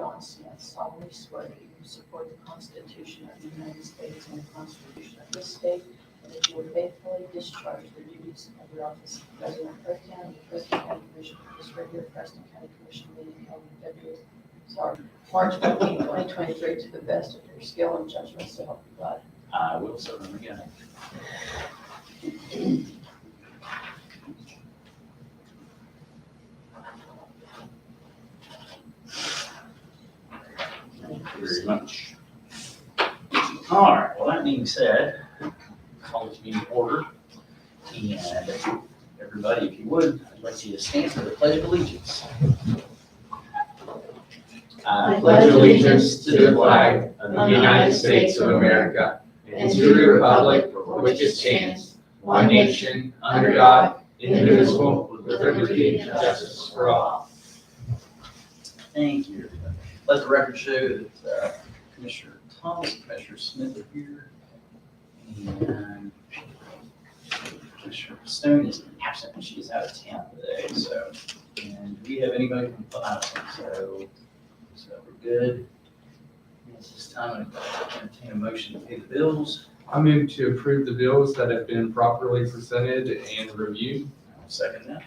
John Smith, solemnly swear that you will support the Constitution of the United States and the Constitution of this state, and that you will faithfully discharge the duties of your office of President Pro Tem of the Preston County Commission for this regular Preston County Commission meeting held in March 14, 2023, to the best of your skill and judgment, so help you God. I will, so help me God. Thank you very much. All right, well, that being said, call this meeting to order. And everybody, if you would, I'd like you to stand for the Pledge of Allegiance. I pledge allegiance to the flag of the United States of America and to the republic for which it stands, one nation, under God, indivisible, with liberty and justice for all. Thank you. Let the record show that Commissioner Thomas and Commissioner Smith are here. And Commissioner Stone is absent and she is out of town today. So, and do we have anybody from so we're good. At this time, I entertain a motion to pay the bills. I move to approve the bills that have been properly presented and reviewed. I'll second that.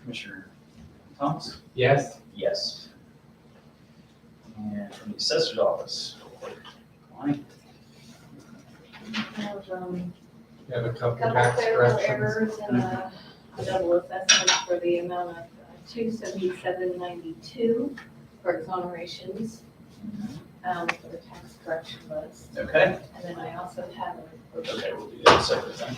Commissioner Thomas? Yes. Yes. And from the assessor's office. Lonnie? Have We have a couple couple tax clerical corrections. errors and a double assessment for the amount of $277.92 for exonerations for the tax correction list. Okay. And then I also have a Okay, we'll do that separate then.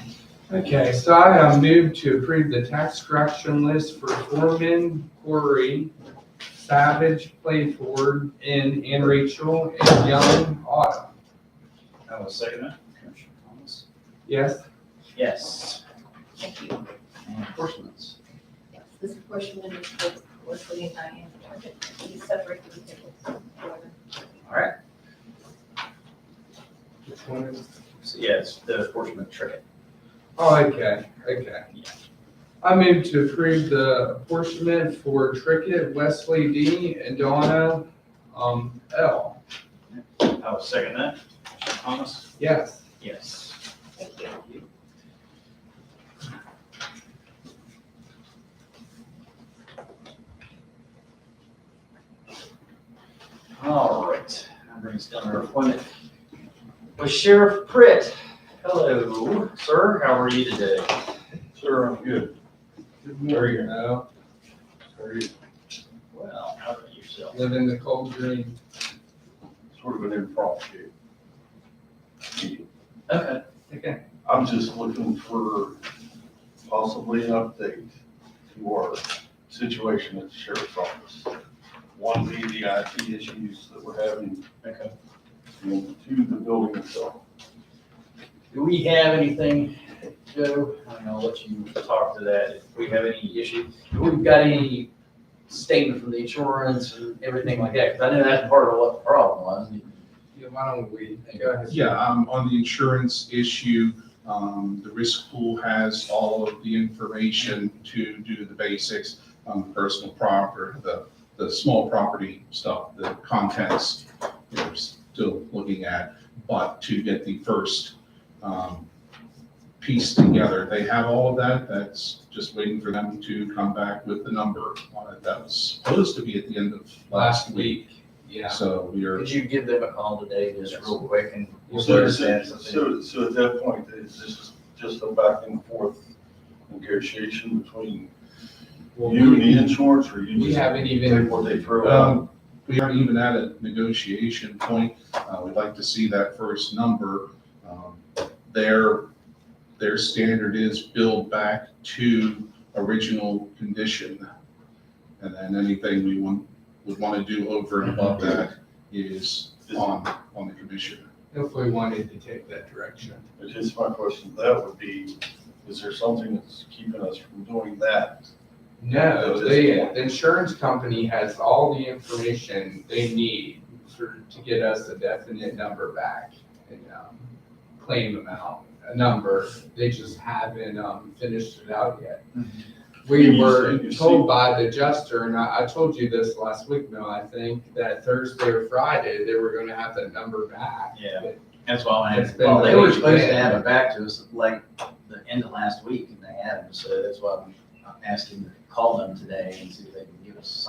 Okay, so I move to approve the tax correction list for Foreman, Corey, Savage, Playford, and Rachel, and Young, Autumn. I will second that. Commissioner Thomas? Yes. Yes. Thank you. And apportionments. Yes, this apportionment is for Leslie and Diane Target. These separate the tables. All right. Which one is? So yeah, it's the apportionment tricket. Oh, okay. Yeah. I move to approve the apportionment for Trickett, Wesley D, and Donna L. I will second that. Commissioner Thomas? Yes. Yes. Thank you. All right. That brings down our appointment with Sheriff Pritt. Hello, sir. How are you today? Sir, I'm good. Good morning. No, How are you? Well, how about yourself? live in the cold green. Sort of an impromptu meeting. Okay. Okay. I'm just looking for possibly an update to our situation at the sheriff's office. One being the IT issues that we're having, Okay. and two, the building itself. Do we have anything, Joe? I'll let you talk to that. If we have any issue, if we've got any statement from the insurance and everything like that, because I know that's part of what the problem was. Yeah, why don't we go ahead? Yeah, on the insurance issue, the risk pool has all of the information to do the basics, personal property, the small property stuff, the contents, we're still looking at, but to get the first piece together, they have all of that. That's just waiting for them to come back with the number on it. That was supposed to be at the end of last week. Yeah. So we are. Could you give them a call today, just real quick, and we'll So understand something? at that point, is this just a back and forth negotiation between you and the insurance, or you We just haven't take even, what they throw out? We aren't even at a negotiation point. We'd like to see that first number. Their standard is billed back to original condition. And then anything we would want to do over and above that is on the commission. if we wanted to take that direction. But just my question, that would be, is there something that's keeping us from doing that? No, the insurance company has all the information they need to get us a definite number back and claim amount, a number. They just haven't finished it out yet. We were told by the adjuster, and I told you this last week, no, I think, that Thursday or Friday, they were gonna have that number back. Yeah. That's why It's been well, they were delayed supposed to again. have it back to us like the end of last week, and they hadn't, so that's why I'm asking to call them today and see if they can give us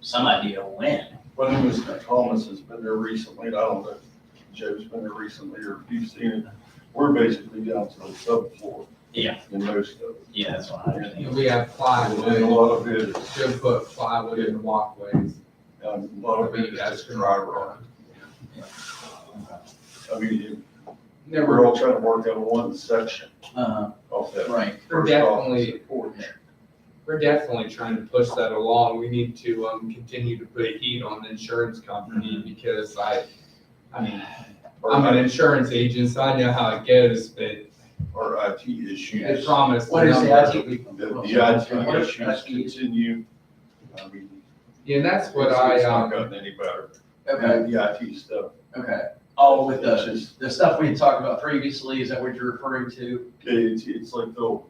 some idea when. Well, Mr. Thomas has been there recently, and I don't know if Joe's been there recently or if you've seen it. We're basically down to the subfloor. Yeah. In most of it. Yeah, that's what I And understand. we have And a plywood, lot of it is, Joe put plywood in the walkways. a lot of it is just dry rock. I mean, we're all trying to work out one section of that. Right. We're first office definitely, porch. we're definitely trying to push that along. We need to, continue to put heat on the insurance company because I mean, I'm an insurance agent, so I know how it goes, but Our IT issues. I promise. What is the IT? The IT issues continue. I mean. Yeah, that's what it's not I, gotten any better. Okay, The IT stuff. okay. Oh, with It's the, just, the stuff we had talked about previously, is that what you're referring to? it's like they'll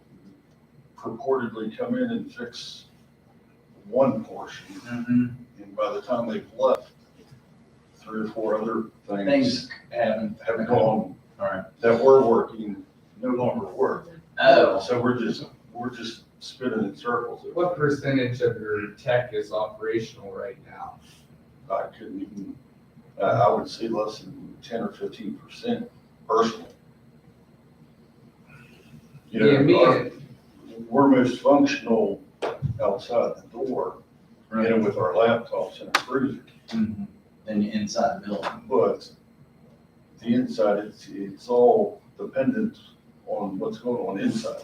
purportedly come in and fix one portion, Mm-hmm. and by the time they've left, 3 or 4 other things Things haven't. have gone, All right. that were working, no longer work. Oh, So we're just spinning in circles. what percentage of your tech is operational right now? I couldn't even, I would say less than 10 or 15% personally. You Yeah, me know, and, we're most functional outside the door, you right. know, with our laptops and our cruiser. Mm-hmm. Then you're inside the building. But the inside, it's all dependent on what's going on inside.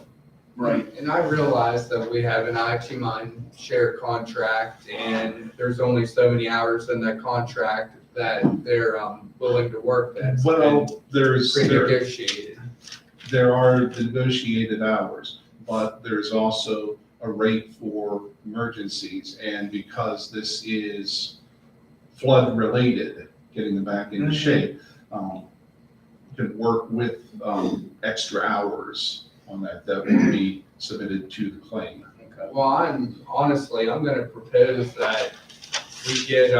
and I realize that we have an IT Mind share contract and there's only so many hours in that contract that they're, willing to work. That's been Well, there's, pre-negotiated. there are the negotiated hours, but there's also a rate for emergencies. And because this is flood related, getting them back into shape, can work with extra hours on that will be submitted to the claim. Okay. Well, I'm gonna propose that we get,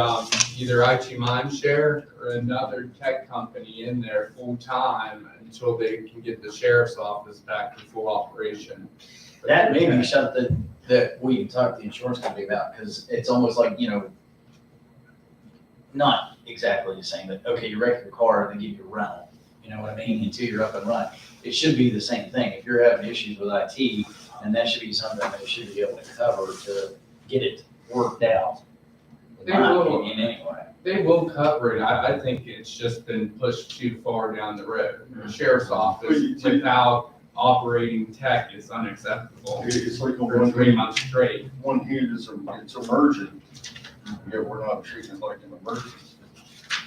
either IT Mindshare or another tech company in there full-time until they can get the sheriff's office back to full operation. That may be something that we can talk to the insurance company about, because it's almost like, you know, not exactly the same, but okay, you wreck your car, they give you a rental, you know what I mean, until you're up and running. It should be the same thing. If you're having issues with IT, then that should be something that they should be able to cover to get it worked out. In They my will. opinion, anyway. They will cover it. I think it's just been pushed too far down the road. The sheriff's office without operating tech is unacceptable It's like on for one 3 hand, months straight. it's emergent, yet we're not treating it like an emergency.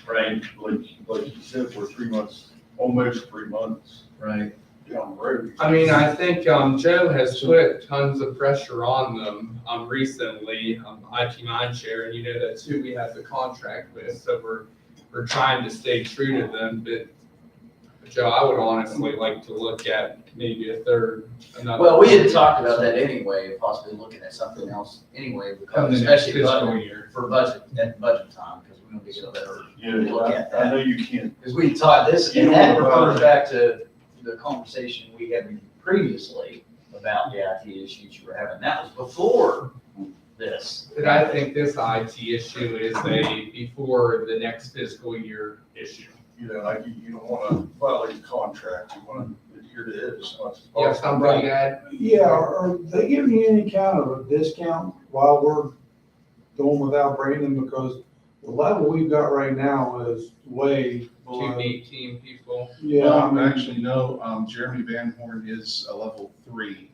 Right. Like you said, we're 3 months, almost 3 months Right. down the road. I mean, I think, Joe has put tons of pressure on them, recently, IT Mindshare, and you know, that's who we have the contract with, so we're trying to stay true to them, but Joe, I would honestly like to look at maybe another. Well, we had talked about that anyway, possibly looking at something else anyway, Come because the next especially fiscal budget, year. for budget time, because we want to get a better Yeah, look at I that. know you can't, Because we taught this, You and know that about refers it. back to the conversation we had previously about the IT issues you were having. That was before this. But I think this IT issue is a before the next fiscal year issue. you know, like you don't want to violate the contract, you want to adhere to it as much as You have possible. something to add? Yeah, are they giving you any kind of a discount while we're going without Brandon? Because the level we've got right now is way below. 218 people. Yeah, I mean, Actually, no, Jeremy Van Horn is a level 3.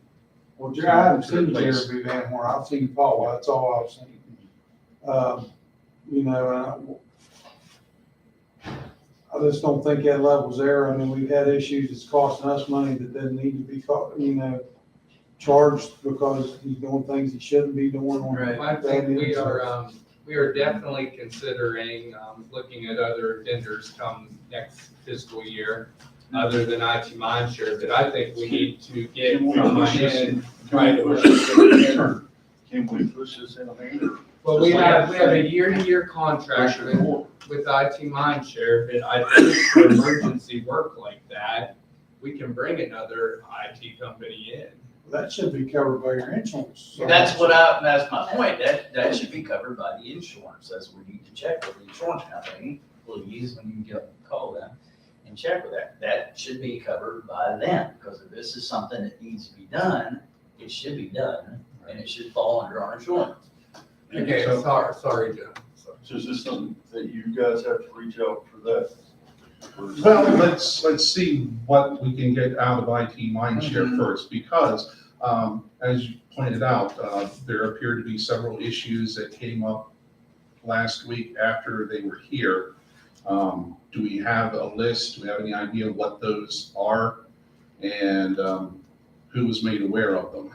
well, I haven't seen Jeremy Van Horn, I've seen Paul, that's all I've seen. You know, I just don't think that level's there. I mean, we've had issues, it's costing us money that doesn't need to be, charged because he's doing things he shouldn't be doing. Right. I think we are definitely considering, looking at other vendors come next fiscal year. other than IT Mindshare that I think we need to get Can we someone push this in. Can we push this in a manner? Can we push this in a manner? Well, we have a year-to-year contract Push it forward. with IT Mindshare, but I think for emergency work like that, we can bring another IT company in. That should be covered by your insurance. That's my point, that should be covered by the insurance, that's where you need to check with the insurance company, please, when you call them and check with that. That should be covered by them, because if this is something that needs to be done, it should be done, and it should fall under our insurance. Okay, So- sorry, Joe. So is this something that you guys have to reach out for that? Well, let's see what we can get out of IT Mindshare first, because, as you pointed out, there appear to be several issues that came up last week after they were here. Do we have a list? Do we have any idea what those are? And, who was made aware of them?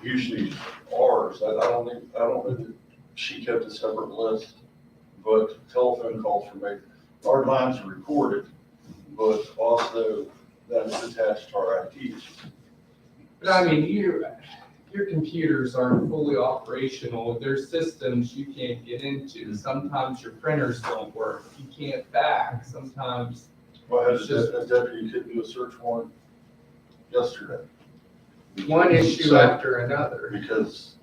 Usually ours, I don't know that she kept a separate list, but telephone calls were made. Our lines are recorded, but also that is attached to our IT issues. But I mean, your computers aren't fully operational. There's systems you can't get into. Sometimes your printers don't work. You can't fax. Sometimes, Well, I had It's just- a deputy couldn't do a search warrant yesterday. one issue So- after another. Because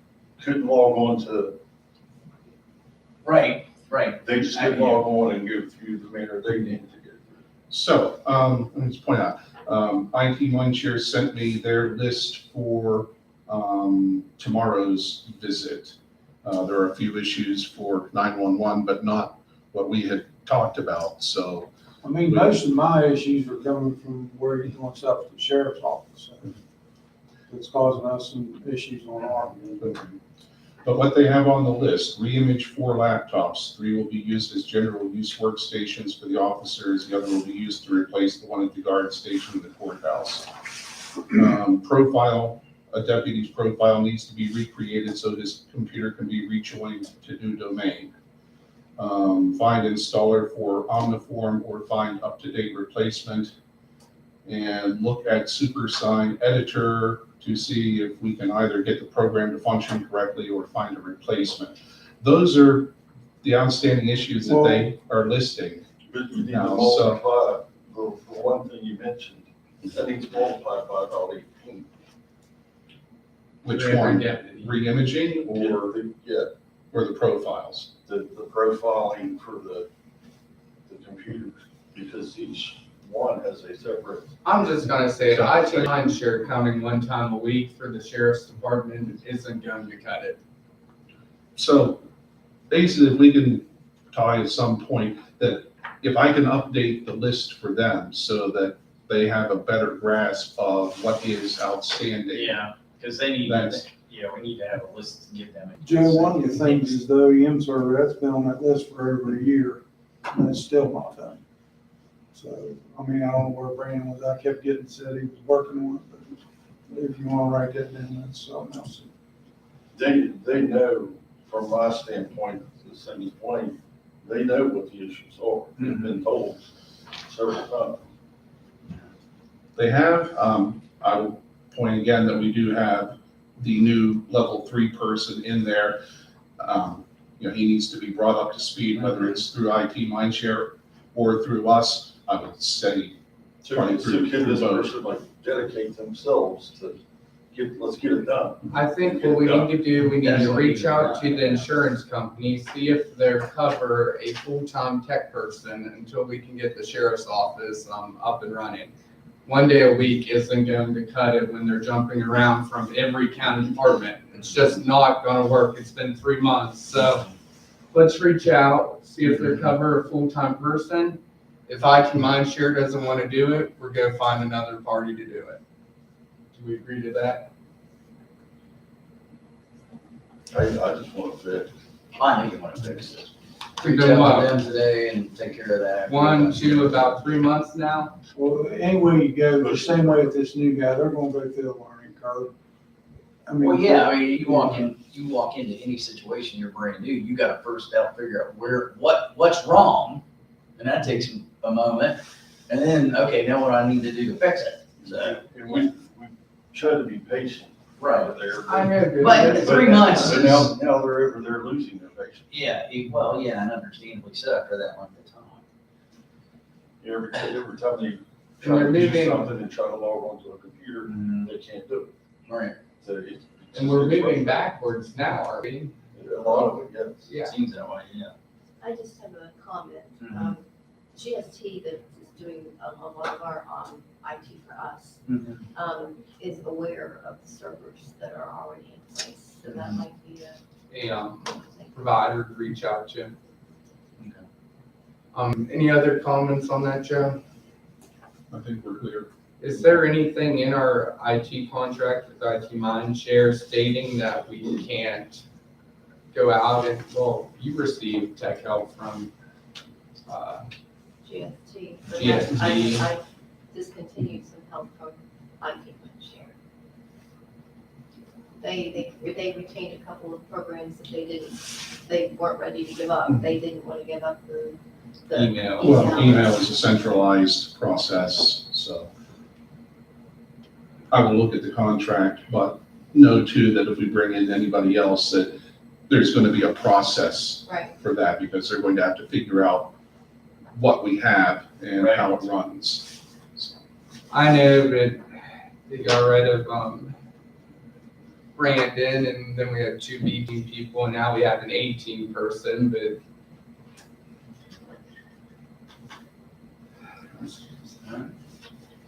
couldn't log on to, Right. they just couldn't log on and go through the manner they needed to go through. So, let me just point out, IT Mindshare sent me their list for, tomorrow's visit. There are a few issues for 911, but not what we had talked about, so. I mean, most of my issues are coming from where he wants up to the sheriff's office. It's causing us some issues on our end. But what they have on the list, re-image 4 laptops. 3 will be used as general use workstations for the officers. The other will be used to replace the one at the guard station in the courthouse. Profile, a deputy's profile needs to be recreated so his computer can be rejoined to new domain. Find installer for Omniform or find up-to-date replacement. And look at SuperSign editor to see if we can either get the program to function correctly or find a replacement. Those are the outstanding issues that they are listing. But you need to No, so- multiply, the one thing you mentioned, that needs multiplied by about 18. Which Every one? deputy. Re-imaging or Yeah, the profiles? the profiling for the computers, because each one has a separate. I'm just gonna say, IT Mindshare counting one time a week for the sheriff's department isn't going to cut it. So basically, if we can tie at some point that if I can update the list for them so that they have a better grasp of what is outstanding. Yeah, because they need, That's- we need to have a list to give them. Joe, one of the things is the OEM server, that's been on that list for over a year, and it's still not done. So, I mean, I don't know where Brandon was, I kept getting said he was working on it, but if you wanna write that down, that's something else. They know, from my standpoint, the same as Wayne, they know what the issues are. They've been told several times. They have, I will point again that we do have the new level 3 person in there. He needs to be brought up to speed, whether it's through IT Mindshare or through us. I would say, So Right, can through this both. person like dedicate themselves to let's get it done? I think what we need to do, we need to reach out to the insurance company, see if they'll cover a full-time tech person until we can get the sheriff's office up and running. One day a week isn't going to cut it when they're jumping around from every county department. It's just not gonna work. It's been 3 months, so let's reach out, see if they cover a full-time person. If IT Mindshare doesn't want to do it, we're gonna find another party to do it. Do we agree to that? I just want to fit. I know you want to fix this. To Reach go out to up. them today and take care of that. 1, 2, about 3 months now. Well, anyway you go, the same way with this new guy, they're gonna go through the learning curve. I mean. Well, yeah, I mean, you walk into any situation, you're brand new, you gotta first figure out what's wrong, and that takes a moment. And then, okay, now what I need to do to fix it, so. And we try to be patient over there. I know, but 3 months But is, now they're over there losing their patience. yeah, well, yeah, and understandably so after that length of time. Every time they And try they're to do moving- something and try to log onto a computer, they can't do it. Right, So it's. And we're moving backwards now, are we? A lot of it, yes. Yeah. seems that way, yeah. I just have a comment. Mhm. GST that is doing a lot of our IT for us is aware of the servers that are already in place. So that might be A thing. provider to reach out to. Okay. Any other comments on that, Joe? I think we're clear. Is there anything in our IT contract with IT Mindshare stating that we can't go out and, well, you receive tech help from, GST. But GST. I discontinued some help from IT Share. They retained a couple of programs that they weren't ready to give up. They didn't want to give up the email? Well, email is a centralized process, so I will look at the contract, but know too that if we bring in anybody else, that there's going to be a process Right. for that, because they're going to have to figure out what we have and how it runs. I know, but they got rid of, Brandon, and then we had 2 B-team people, and now we have an 18 person, but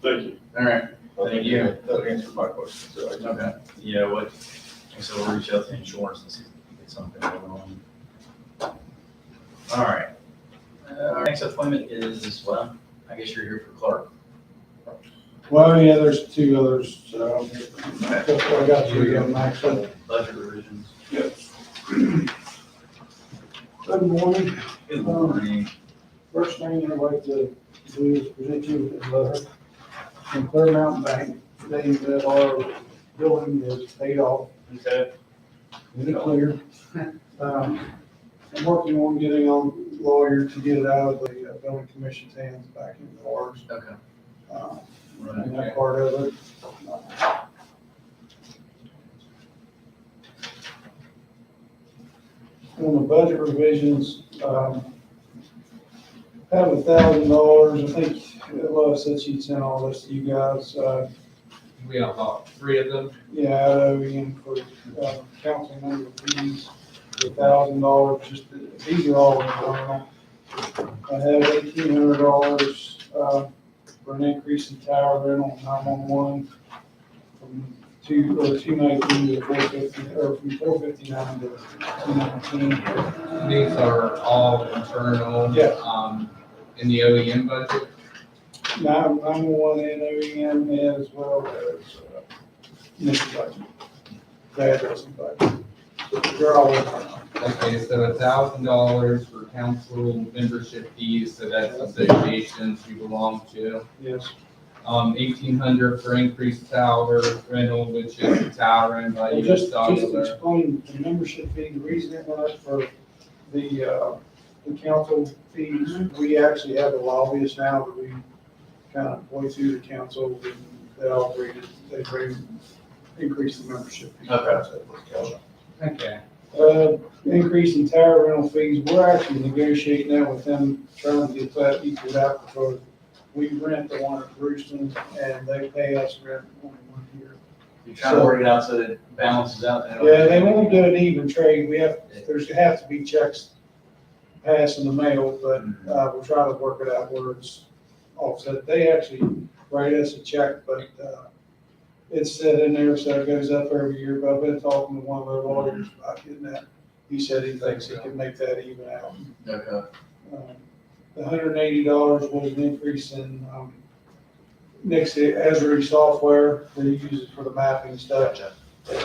Thank you. All right, I think you. That answered my question. So I- okay, yeah, what, so we'll reach out to insurance and see if we can get something going on. All right, our next appointment is, well, I guess you're here for Clark. Well, yeah, there's 2 others, so I got 3 of them actually. Budget revisions. Good morning. Good morning. First thing I'd like to do is present you with a letter from Clear Mountain Bank stating that our building is paid off. Okay. Is it clear? I'm working on getting a lawyer to get it out of the building commission's hands back into ours. Okay. And that part of it. On the budget revisions, have $1,000, I think Lois said she'd sent all this to you guys, we have about 3 of them. yeah, out of in for, council member fees, $1,000, just, these are all internal. I have $1,800, for an increase in tower rental 911 from 219 to 450, or from 459 to 219. These are all internal. Yeah. In the OEM budget. 911 and OEM as well as, this budget. The addressing budget. They're all internal. Okay, so $1,000 for council membership fees, so that's associations you belong to. Yes. 1,800 for increased tower rental, which is the tower owned by Well, US just to Cellular. explain the membership fee, the reason it went up for the council fees, we actually have a lobbyist now that we kind of point to the council, and they all agreed, they increase the membership fee. Okay, Increase in tower rental fees, we're actually negotiating that with them, trying to get that equaled out, because we rent the one at Brewston, and they pay us rent only 1 year. You're trying to work it out so that it balances out. Yeah, they won't do an even trade, there's have to be checks passed in the mail, but, we're trying to work it out where it's offset. They actually write us a check, but, it's set in there, so it goes up every year, but I've been talking to one of their lawyers about getting that. He said he thinks he can make that even out. Okay. The $180 was an increase in, next to Esri software, they use it for the mapping stuff.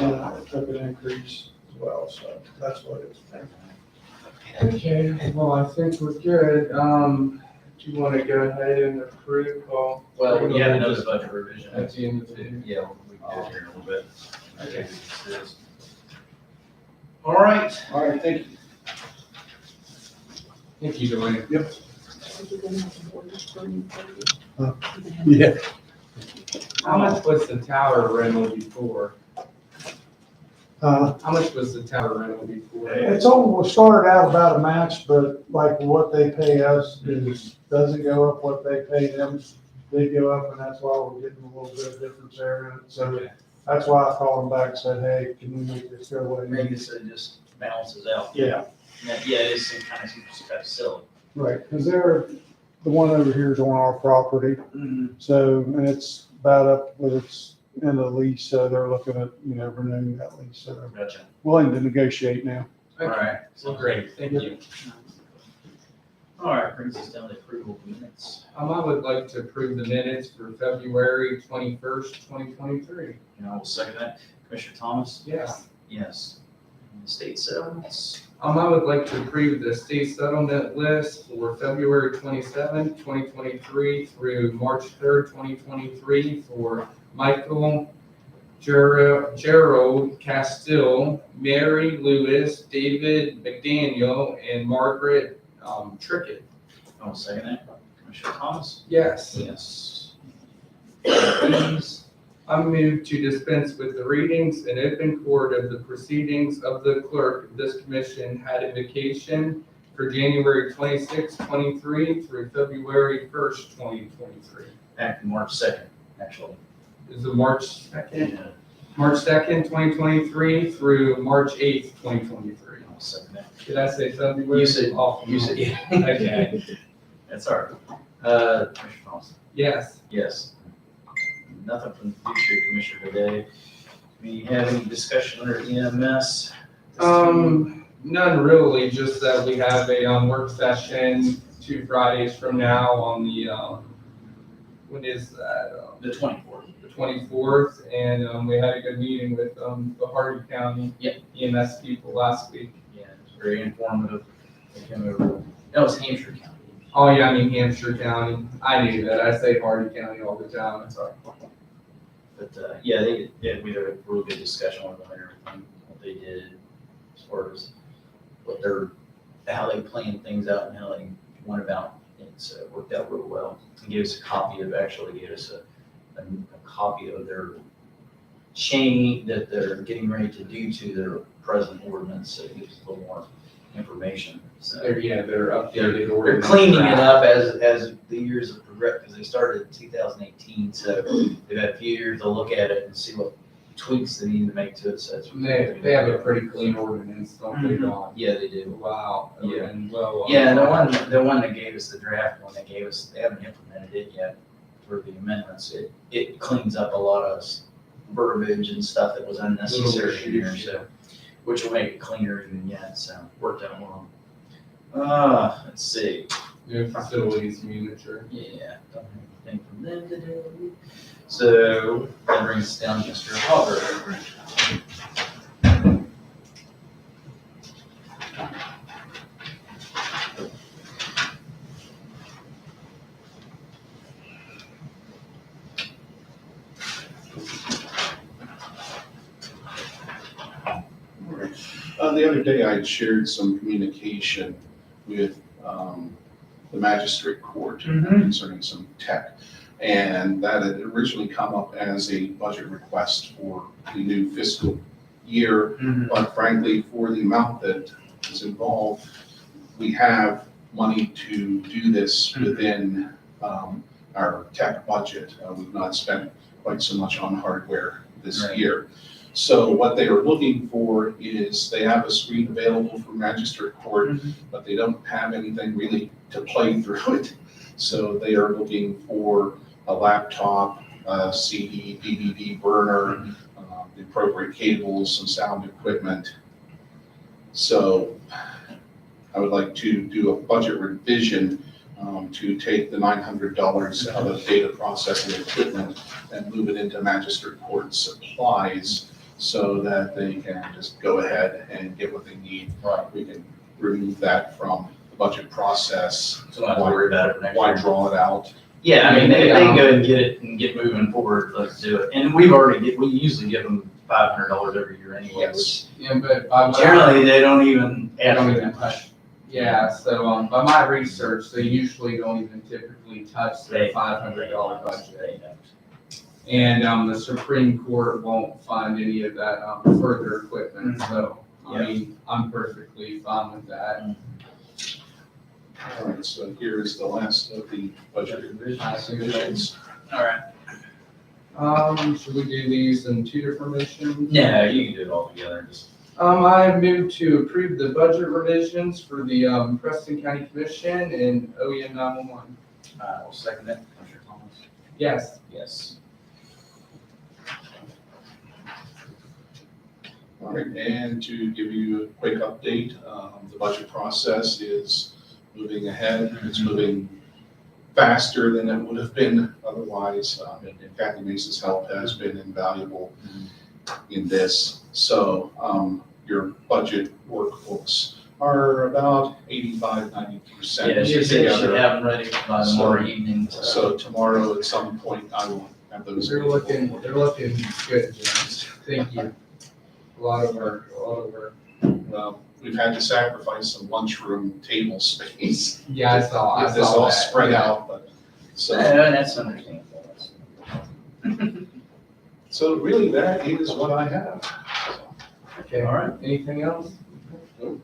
And it took an increase as well, so that's what it's. okay, well, I think we're good. Do you want to go ahead and approve? Well, you have another budget revision. At the end of the. Yeah, we can do it here in a little bit. Okay. All right. All right, thank you. Thank you, Dwayne. Yep. Yeah. How much was the tower rental before? How much was the tower rental before? It's all, we started out about a match, but like what they pay us doesn't go up what they pay them. They go up, and that's why we're getting a little bit of difference there. And so Okay. that's why I called them back and said, hey, can we make this go away? Maybe so it just balances out. Yeah, Yeah, it is some kind of silly. right, because the one over here is on our property, so, and it's about up with its end of the lease, so they're looking at, renewing that lease, so they're Gotcha. willing to negotiate now. All right. Well, great, thank you. All right, brings us down to approval of minutes. I would like to approve the minutes for February 21st, 2023. And I will second that. Commissioner Thomas? Yes. Yes. And the state settlements? I would like to approve the state settlement list for February 27th, 2023 through March 3rd, 2023 for Michael Gerald Castile, Mary Lewis, David McDaniel, and Margaret Trickett. I will second that. Commissioner Thomas? Yes. Yes. Please. I move to dispense with the readings and open court of the proceedings of the clerk of this commission had a vacation for January 26, 23 through February 1st, 2023. Back to March 2nd, actually. Is it March 2nd? Yeah. March 2nd, 2023 through March 8th, 2023. I'll second that. Did I say February? You said, Oh, yeah. Okay. That's all right. Commissioner Thomas? Yes. Yes. Nothing from the Judiciary Commissioner today. We have any discussion under EMS? None really, just that we have a work session 2 Fridays from now on the, when is that? The 24th. The 24th, and we had a good meeting with the Hardy County EMS people last week. Yeah, it was very informative. They came over. That was Hampshire County. Oh yeah, I mean Hampshire County. I knew that. I say Hardy County all the time. That's all right. But, yeah, we had a really good discussion with them and everything, what they did as far as how they planned things out and how they went about it. So it worked out real well. He gave us a copy of a copy of their change that they're getting ready to do to their present ordinance. So it gives us a little more information. So They're updated. they're ordinance cleaning it draft. up as the years have progressed, because they started in 2018, so they've had a few years to look at it and see what tweaks they need to make to it, so it's. They have a pretty clean ordinance, don't they, Don? Yeah, they do. Wow. Yeah. And well. Yeah, the one that gave us the draft one, they haven't implemented it yet for the amendments. It cleans up a lot of verbiage and stuff that was unnecessary in here, so, which will make it cleaner even yet, so worked out well. Let's see. New facilities manager. Yeah, don't have anything from them to do. So that brings us down to Mr. Hogger. The other day, I had shared some communication with the magistrate court concerning some tech. And that had originally come up as a budget request for the new fiscal year. But frankly, for the amount that is involved, we have money to do this within our tech budget. We've not spent quite so much on hardware this Right. year. So what they are looking for is they have a screen available for magistrate court, but they don't have anything really to play through it. So they are looking for a laptop, a CD, DVD burner, the appropriate cables, some sound equipment. So I would like to do a budget revision to take the $900 out of data processing equipment and move it into magistrate court supplies so that they can just go ahead and get what they need. Right. We can remove that from the budget process. So not to worry about it next Why year. draw it out? Yeah, I mean, they can go ahead and get it and get moving forward. Let's do it. And we usually give them $500 every year anyway, which Yeah, but generally they don't even I don't ask even for touch. Yeah, so, by my research, they usually don't even typically touch their $500 budget. And, the Supreme Court won't fund any of that, further equipment, so, I mean, I'm perfectly fine with that. All right, so here is the last of the budget revisions. All right. Should we do these in two different missions? No, you can do it all together, just. I move to approve the budget revisions for the, Preston County Commission and OEM 911. I will second that. Commissioner Thomas? Yes. Yes. All right, and to give you a quick update, the budget process is moving ahead. It's moving faster than it would have been otherwise. And Kathy Mace's help has been invaluable in this. So your budget workbooks are about 85–90% Yeah, she said you should together. have them ready by tomorrow evening. So tomorrow at some point, I will have those. They're looking good, James. Thank you. A lot of work. We've had to sacrifice some lunchroom table space. Yeah, I saw Get this that. all spread Yeah. out, but, so, That's understandable. so really that is what I have. Okay, All right. anything else? Nope.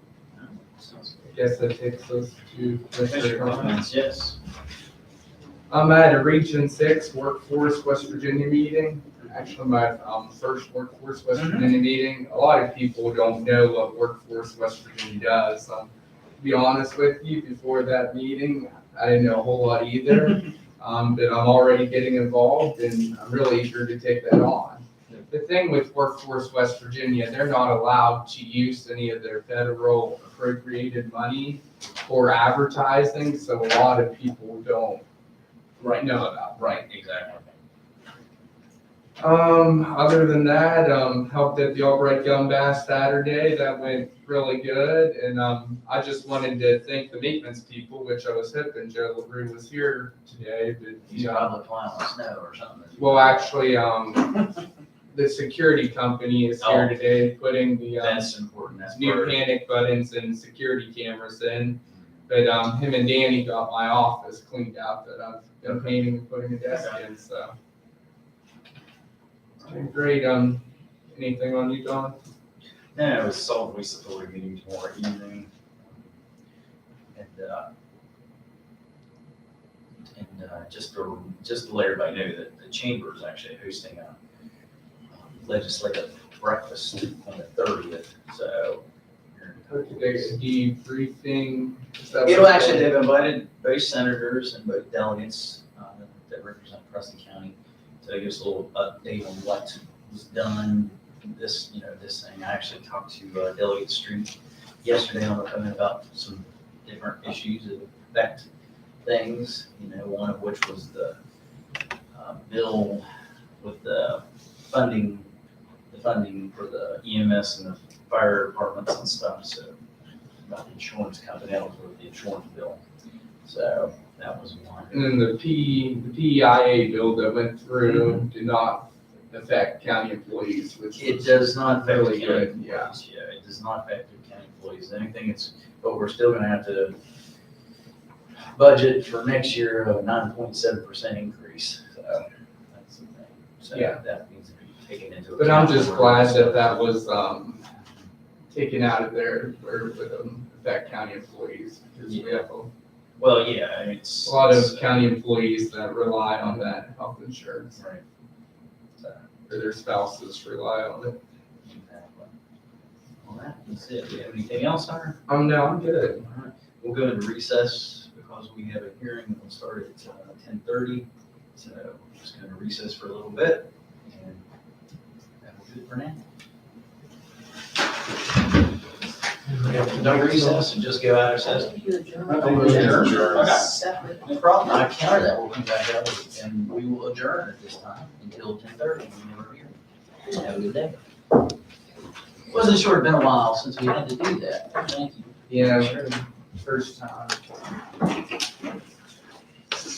Sounds I guess that takes us to good. Commissioner Commissioner comments. comments, yes. I'm at a Region 6 Workforce West Virginia meeting. Actually, my first Workforce West Virginia meeting. A lot of people don't know what Workforce West Virginia does. To be honest with you, before that meeting, I didn't know a whole lot either. But I'm already getting involved and I'm really eager to take that on. The thing with Workforce West Virginia, they're not allowed to use any of their federal appropriated money for advertising, so a lot of people don't know about. Right, exactly. Other than that, helped at the Albright Gum Bash Saturday. That went really good. And, I just wanted to thank the maintenance people, which I was hoping Joe LaRue was here today, but He's probably plowing snow or something. well, actually, the security company is here today putting the, That's important, that's new part. panic buttons and security cameras in. But, him and Danny got my office cleaned out that I've been painting and putting a desk in, so. Great, anything on you, Don? No, it was solid waste authority meeting tomorrow evening. Just to let everybody know that the chamber is actually hosting a legislative breakfast on the 30th, so. Debriefing. is that what It'll it's actually, called? they've invited both senators and both delegates that represent Preston County to give us a little update on what was done, this thing. I actually talked to Delegate Street yesterday on the phone about some different issues that affect things, one of which was the bill with the funding for the EMS and the fire departments and stuff, so about the insurance company, that was with the insurance bill. So that was one. And then the PEIA bill that went through did not affect county employees, which It was does not affect really the county good, yeah. employees, yeah, it does not affect the county employees, but we're still gonna have to budget for next year of a 9.7% increase, so that's the thing. So Yeah. that needs to be taken into account. But I'm just glad that that was, taken out of there where it would affect county employees. Because we have Well, yeah, it's. a lot of county employees that rely on that health insurance, Right. So, or their spouses rely on it. exactly. Well, that's it. Do you have anything else, sir? No, I'm good. All right. We'll go into recess because we have a hearing that will start at 10:30. So we're just going to recess for a little bit and that will do it for now. No recess and just go out of session. You adjourn. I think we can adjourn. Separate. No problem. I counter that. We'll come back out and we will adjourn at this time until 10:30. when we're here. Have a good day. Wasn't sure it'd been a while since we had to do that. Thank you. Yeah, first time.